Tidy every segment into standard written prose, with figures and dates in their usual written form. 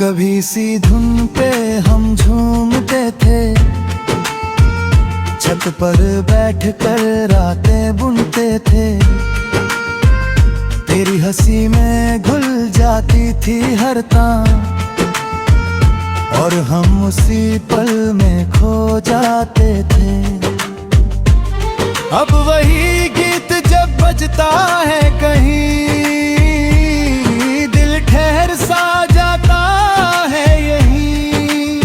कभी सी धुन पे हम झूमते थे, छत पर बैठ कर रातें बुनते थे। तेरी हंसी में घुल जाती थी हर तान, और हम उसी पल में खो जाते थे। अब वही गीत जब बजता है कहीं, दिल ठहर सा जाता है यहीं।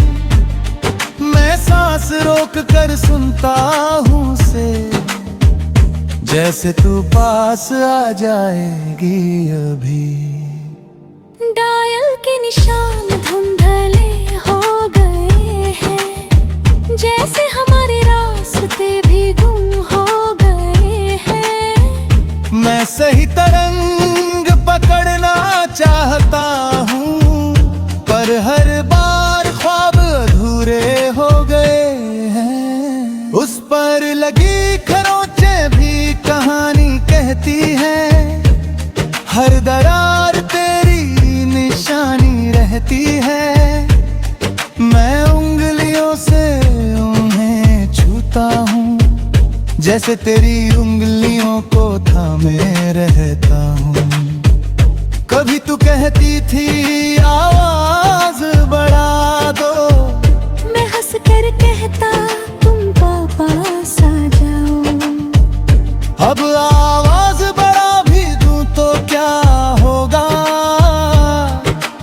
मैं सांस रोक कर सुनता हूँ उसे, जैसे तू पास आ जाएगी अभी। डायल के निशान धुंधले हो गए हैं, जैसे हमारे रास्ते भी गुम हो गए हैं। मैं सही तरंग पकड़ना चाहता हूँ, पर हर बार ख्वाब अधूरे हो गए हैं। उस पर लगी खरोंचे भी कहानी कहती है, हर दरार तेरी निशानी रहती है। मैं उंगलियों से उन्हें छूता हूँ, जैसे तेरी उंगलियों को थामे रहता हूँ। कभी तू कहती थी आवाज बढ़ा दो, मैं हंस कर कहता तुम पास आ जाओ। अब आवाज बढ़ा भी दूं तो क्या होगा,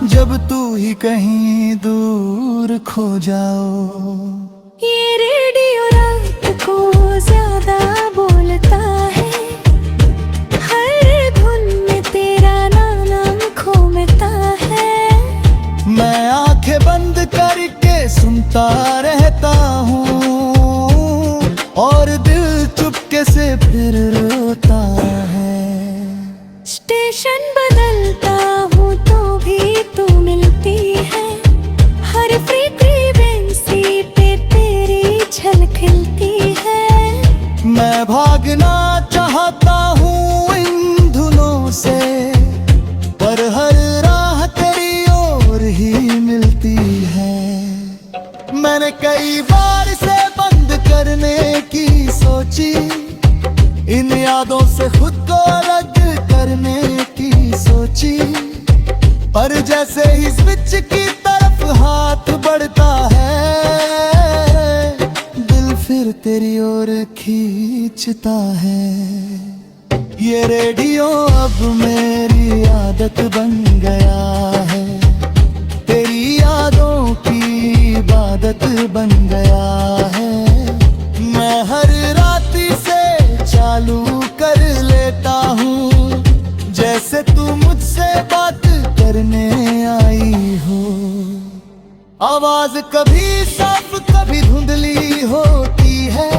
जब तू ही कहीं दूर खो जाओ। ये रेडियो रात को ज्यादा बोलता है, हर धुन में तेरा नाम घूमता है। मैं आंखें बंद करके सुनता रहता हूँ, और दिल चुपके से फिर रोता है। स्टेशन बदलता हूँ तो भी तू मिलती है, हर फ्रीक्वेंसी पे तेरी झलक खिलती है। मैं भागना चाहता हूँ इन धुनों से, पर हर राह तेरी ओर ही मिलती है। मैंने कई बार इसे बंद करने की सोची, इन यादों से खुद को अलग करने की सोची, पर जैसे ही स्विच की तरफ हाथ बढ़ता है, दिल फिर तेरी ओर खींचता है। ये रेडियो अब मेरी आदत बन गया है, तेरी यादों की इबादत बन गया है। मैं हर राती से चालू कर लेता हूँ, जैसे तू मुझसे बात करने आई हो। आवाज कभी साफ कभी धुंधली होती है,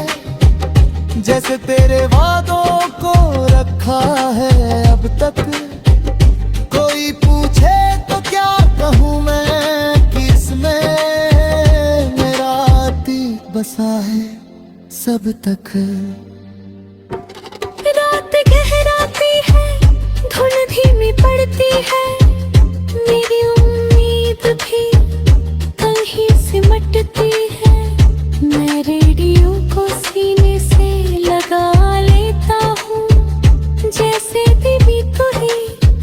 जैसे तेरे वादों को रखा है अब तक। कोई पूछे तो क्या कहूँ मैं कि इसमें मेरा अतीत बसा है सब तक। रात गहराती है, धुन धीमी पड़ती है, मेरी उम्मीद भी कहीं सिमटती है। मैं रेडियो को सीने से लगा लेता हूँ, जैसे दीवी को ही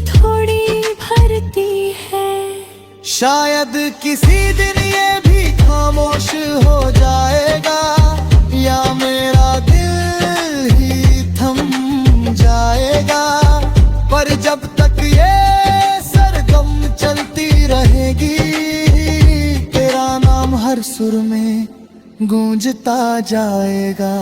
थोड़ी भरती है। शायद किसी दिन ये भी खामोश हो जाएगा, या मेरा दिल ही थम जाएगा। पर जब तक ये सरगम चलती रहेगी, तेरा नाम हर सुर में गूंजता जाएगा।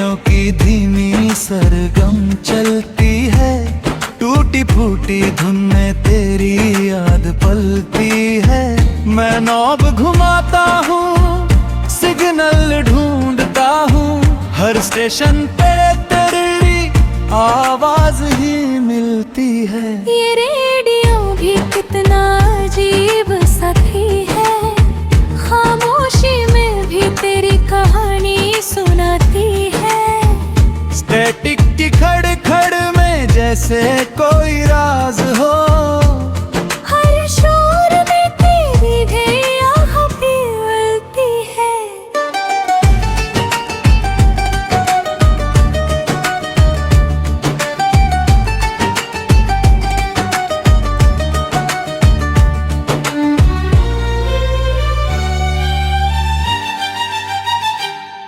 चिड़ियों की धीमी सरगम चलती है, टूटी फूटी धुन में तेरी याद पलती है। मैं नॉब घुमाता हूँ, सिग्नल ढूंढता हूँ, हर स्टेशन पे तेरी आवाज ही मिलती है। ये रेडियो भी कितना अजीब साथी है, खामोशी में भी तेरी कहानी सुनाती है। स्टैटिक की खड़-खड़ में जैसे कोई राज हो, हर शोर में तेरी भी आह पिघलती है।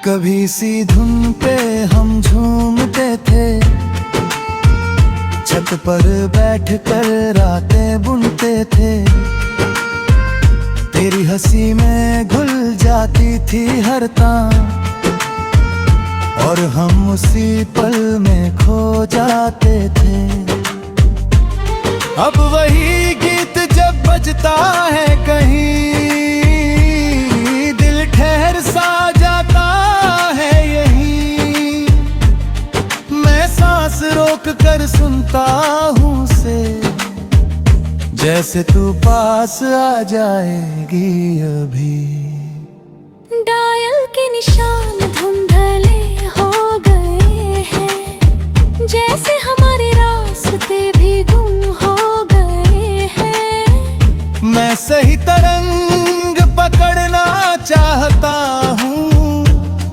कभी सी धुन पे हम झूमते थे, छत पर बैठ कर रातें बुनते थे। तेरी हंसी में घुल जाती थी हर तान, और हम उसी पल में खो जाते थे। अब वही गीत जब बजता है कहीं, दिल ठहर सा जाता है यहीं। मैं सांस रोक कर सुनता हूँ उसे, जैसे तू पास आ जाएगी अभी। डायल के निशान धुंधले हो गए हैं, जैसे हमारे रास्ते भी गुम हो गए हैं। मैं सही तरंग पकड़ना चाहता हूँ,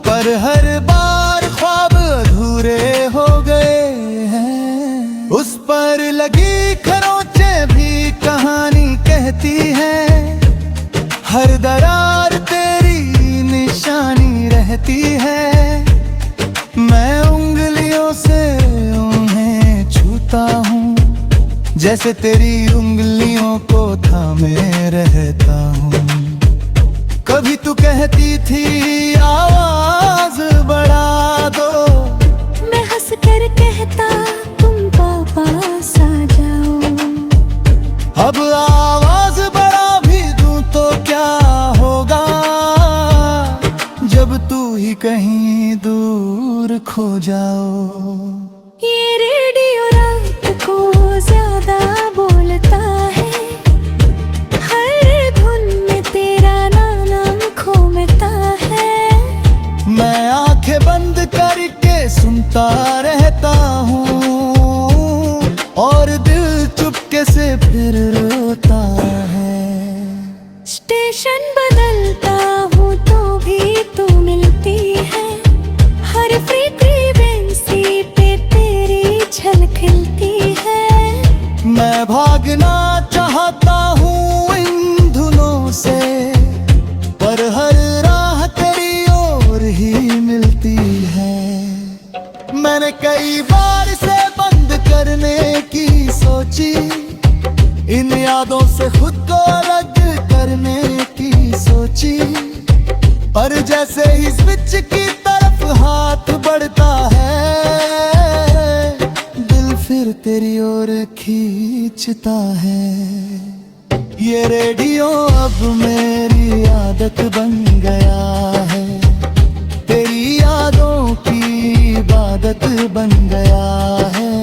पर हर बार ख्वाब अधूरे हो गए हैं। उस पर लगी खरोंचे भी कहानी कहती है, हर दरार तेरी निशानी रहती है। मैं उंगलियों से उन्हें छूता हूँ, जैसे तेरी उंगलियों को थामे रहता हूँ। कभी तू कहती थी आवाज बढ़ा दो, मैं हंस कर कहता तुम पास आ जाओ। अब आवाज बढ़ा भी दूं तो क्या होगा, जब तू ही कहीं दूर खो जाओ। ये रेडियो रात को ज्यादा बोलता है, हर धुन में तेरा नाम घूमता है। मैं आंखें बंद करके सुनता रहता हूँ, और दिल चुपके से फिर रोता है। स्टेशन बदलता हूँ तो भी तू मिलती है, हर फ्रीक्वेंसी पे तेरी झलक खिलती है। मैं भागना चाहता हूँ इन धुनों से, पर हर राह तेरी ओर ही मिलती है। मैंने कई बार इसे बंद करने की सोची, इन यादों से खुद को अलग करने की सोची, पर जैसे ही स्विच की तरफ हाथ बढ़ता है, दिल फिर तेरी ओर खींचता है। ये रेडियो अब मेरी आदत बन गया है, तेरी यादों की इबादत बन गया है।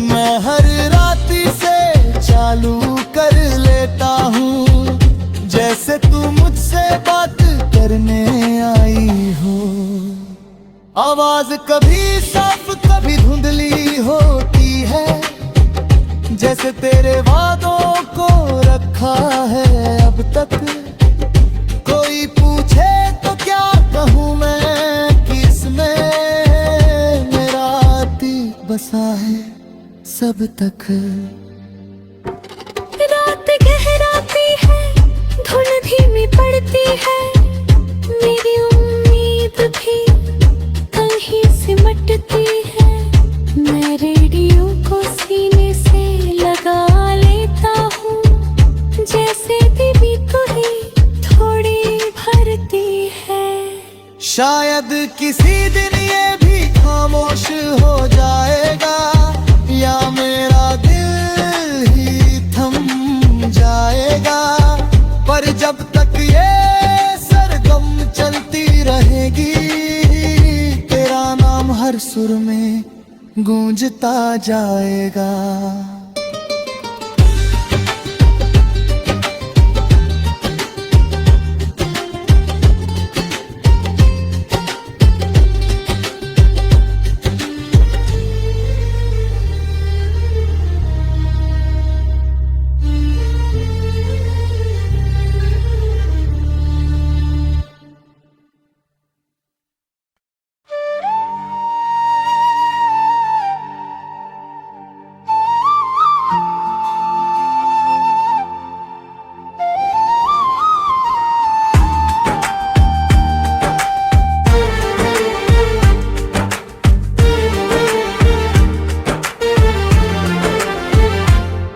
मैं हर राती से चालू कर लेता हूँ, जैसे तू मुझसे बात करने आई हो। आवाज कभी साफ कभी धुंधली होती है, जैसे तेरे वादों को रखा है अब तक। कोई पूछे तो क्या कहूँ मैं कि इसमें मेरा अतीत बसा है सब तक। रात गहराती है, धुन धीमी पड़ती है, मेरी उम्मीद भी कहीं सिमटती है। मैं रेडियो को सीने से लगा लेता हूँ, जैसे दीवी को ही थोड़ी भरती है। शायद किसी दिन ये भी गूंजता जाएगा।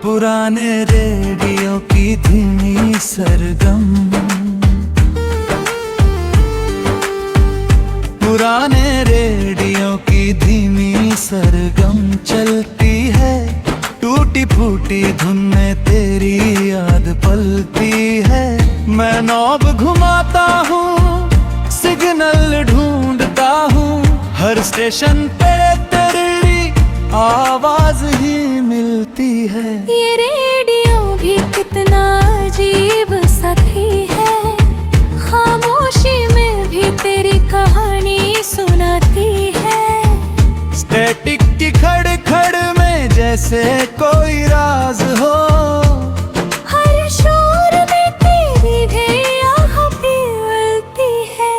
पुराने रेडियो की धीमी सरगम, पुराने रेडियो की धीमी सरगम चलती है। टूटी फूटी धुन में तेरी याद पलती है। मैं नॉब घुमाता हूँ, सिग्नल ढूंढता हूँ, हर स्टेशन पे तेरी आवाज ही मिलती है। ये रेडियो भी कितना अजीब साथी है, खामोशी में भी तेरी कहानी सुनाती है। स्टैटिक की खड़ में जैसे कोई राज हो, हर शोर में तेरी भी आँख पिघलती है।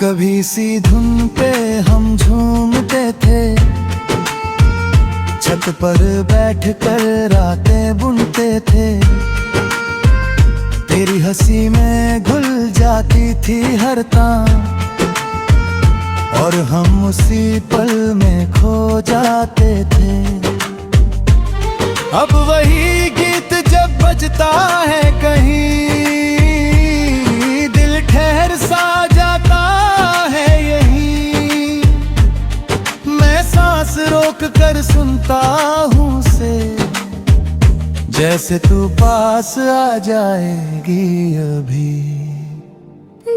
कभी सी धुन पे हम झूमते थे, छत पर बैठकर रातें बुनते थे। तेरी हंसी में घुल जाती थी हर तान, और हम उसी पल में खो जाते थे। अब वही गीत जब बजता है कहीं, दिल ठहर सा जाता है यहीं। मैं सांस रोक कर सुनता हूँ उसे, जैसे तू पास आ जाएगी अभी।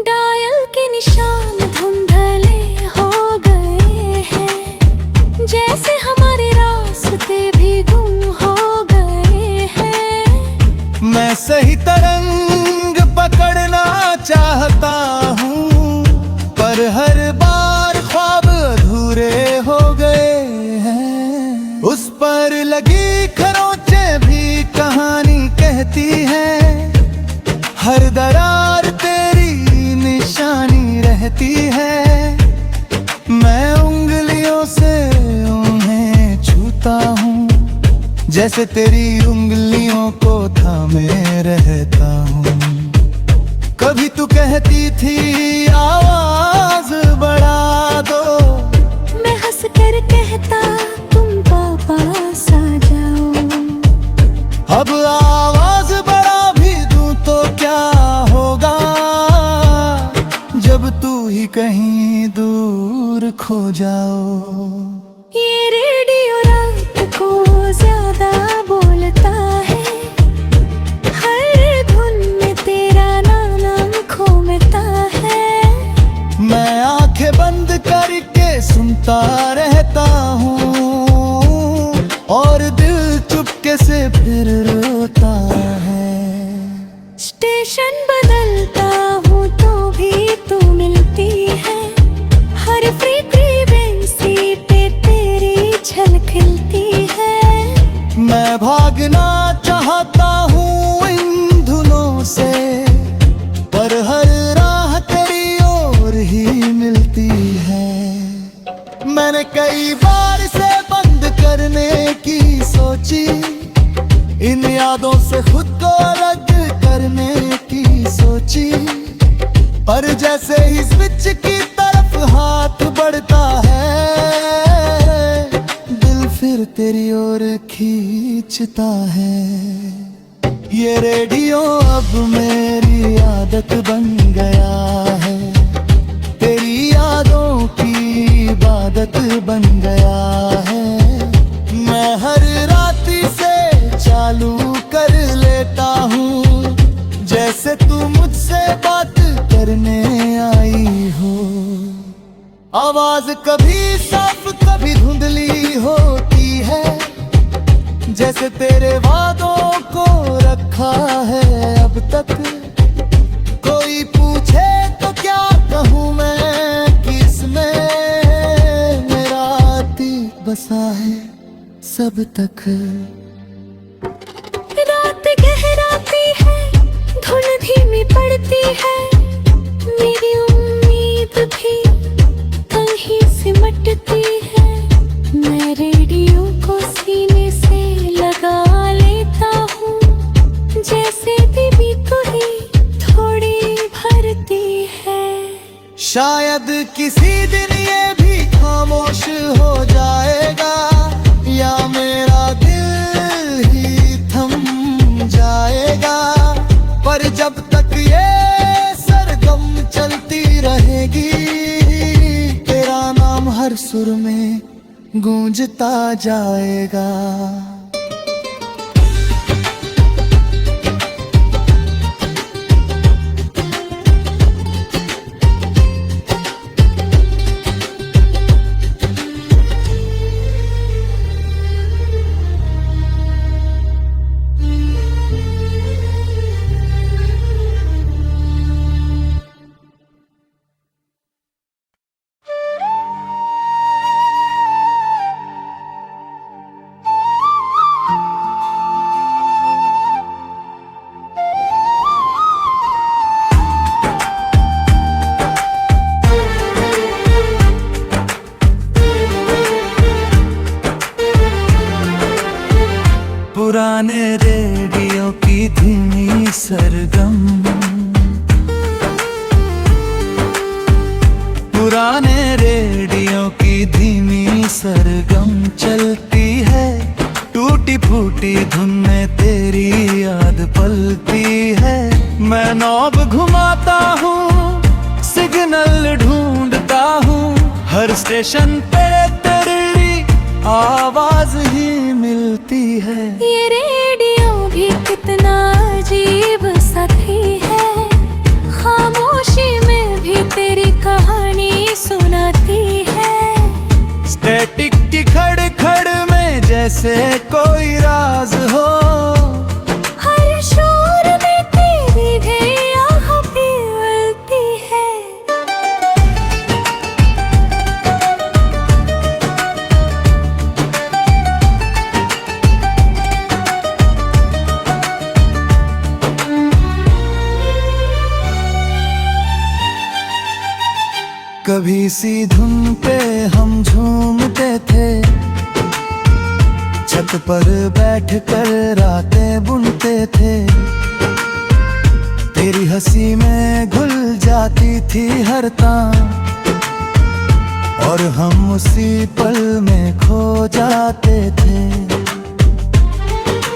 डायल के निशान धुंधले हो गए हैं, जैसे हमारे रास्ते भी गुम हो गए हैं। मैं सही तरंग पकड़ना चाहता हूँ, पर हर बार ख्वाब अधूरे हो गए हैं। उस पर लगी खरोंचे भी कहानी कहती है, हर दरार तेरी निशानी रहती है। मैं उंगलियों से उन्हें छूता हूँ, जैसे तेरी उंगलियों को थामे रहता हूँ। कभी तू कहती थी आवाज बढ़ा दो, मैं हंस कर कहता तुम पास आ जाओ। अब आवाज बढ़ा भी दूं तो क्या होगा, जब तू ही कहीं दूर खो जाओ। ये रेडियो रात को ज्यादा बोलता है, हर धुन में तेरा नाम घूमता है। मैं आंखें बंद करके सुनता रहता हूँ, और दिल चुपके से फिर रोता है। स्टेशन बदलता हूँ तो भी तू मिलती है, हर फ्रीक्वेंसी पे तेरी झलक खिलती है। मैं भागना चाहता हूँ इन धुनों से, पर हर राह तेरी ओर ही मिलती है। मैंने कई बार इसे बंद करने की सोची, इन यादों से खुद को अलग करने की सोची, पर जैसे ही स्विच की तरफ हाथ बढ़ता है, दिल फिर तेरी ओर खींचता है। ये रेडियो अब मेरी आदत बन गया है, तेरी यादों की इबादत बन गया आवाज कभी साफ कभी धुंधली होती है, जैसे तेरे वादों को रखा है अब तक। कोई पूछे तो क्या कहूँ मैं कि इसमें मेरा अतीत बसा है सब तक। रात गहराती है, धुन धीमी पड़ती है, मेरी उम्मीद भी कहीं सिमटती है। मैं रेडियो को सीने से लगा लेता हूँ, जैसे दीवी को ही थोड़ी भरती है। शायद किसी दिन ये भी खामोश हो जाएगा, या मेरा दिल ही थम जाएगा। पर जब तक ये सरगम चलती रहेगी, तेरा नाम हर सुर में गूंजता जाएगा। पुराने रेडियो की धीमी सरगम, पुराने रेडियो की धीमी सरगम चलती है। टूटी फूटी धुन में तेरी याद पलती है। मैं नॉब घुमाता हूँ, सिग्नल ढूंढता हूँ, हर स्टेशन पे तेरी आवाज ही मिलती है। ये रेडियो भी कितना अजीब साथी है, खामोशी में भी तेरी कहानी सुनाती है। स्टैटिक की खड़ में जैसे कोई राज हो, हर शोर में तेरी भी आह पिघलती है। कभी सी धुन पे हम झूमते थे, छत पर बैठकर रातें बुनते थे। तेरी हंसी में घुल जाती थी हर तान, और हम उसी पल में खो जाते थे।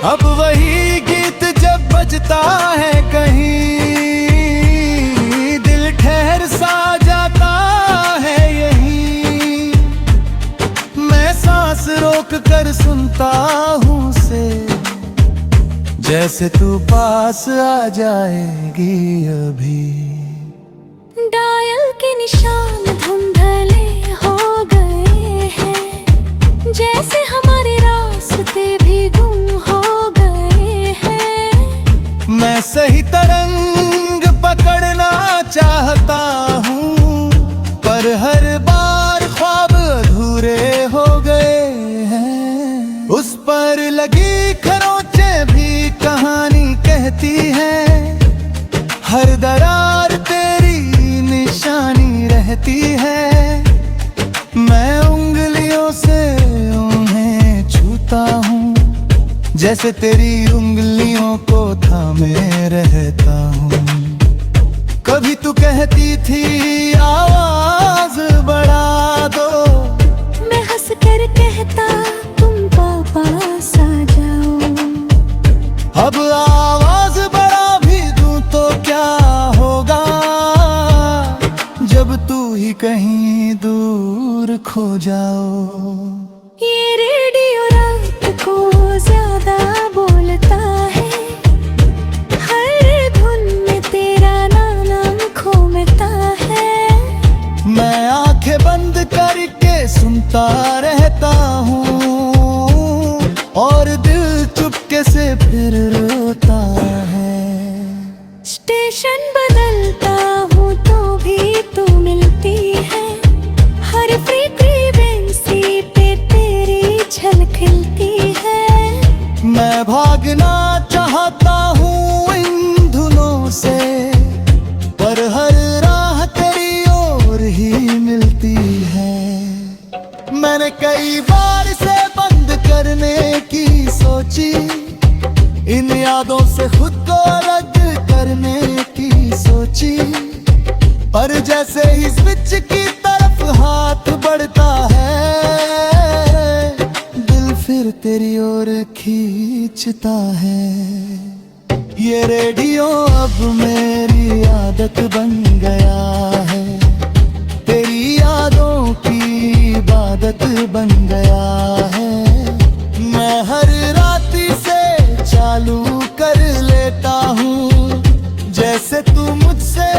अब वही गीत जब बजता है कहीं, दिल ठहर सा जाता है यहीं। मैं सांस रोक कर सुनता हूँ उसे, जैसे तू पास आ जाएगी अभी। डायल के निशान धुंधले हो गए हैं, जैसे हमारे रास्ते भी गुम हो गए हैं। मैं सही तरंग पकड़ना चाहता हूँ, पर हर बार ख्वाब अधूरे हो गए हैं। उस पर लगी खरोंचे भी कहानी कहती है, हर दरार तेरी निशानी रहती है। मैं उंगलियों से उन्हें छूता हूँ, जैसे तेरी उंगलियों को थामे रहता हूँ। कभी तू कहती थी आवाज बढ़ा दो, मैं हंस कर कहता तुम पास आ जाओ। अब आवाज बढ़ा भी दूं तो क्या होगा, जब तू ही कहीं दूर खो जाओ। ये रेडियो रात को ज्यादा बोलता है, हर धुन में तेरा नाम खो मिलता है। मैं आंखें बंद धक्के से फिर रोता है। स्टेशन बदलता हूँ तो भी तू मिलती है, हर फ्रीक्वेंसी पे तेरी झलक खिलती है। मैं भागना चाहता हूँ इन धुनों से, पर हर राह तेरी ओर ही मिलती है। मैंने कई बार से बंद करने की सोची, इन यादों से खुद को अलग करने की सोची, पर जैसे ही स्विच की तरफ हाथ बढ़ता है, दिल फिर तेरी ओर खींचता है। ये रेडियो अब मेरी आदत बन गया है, तेरी यादों की इबादत बन गया है। मैं हर राती से चालू कर लेता हूँ, जैसे तू मुझसे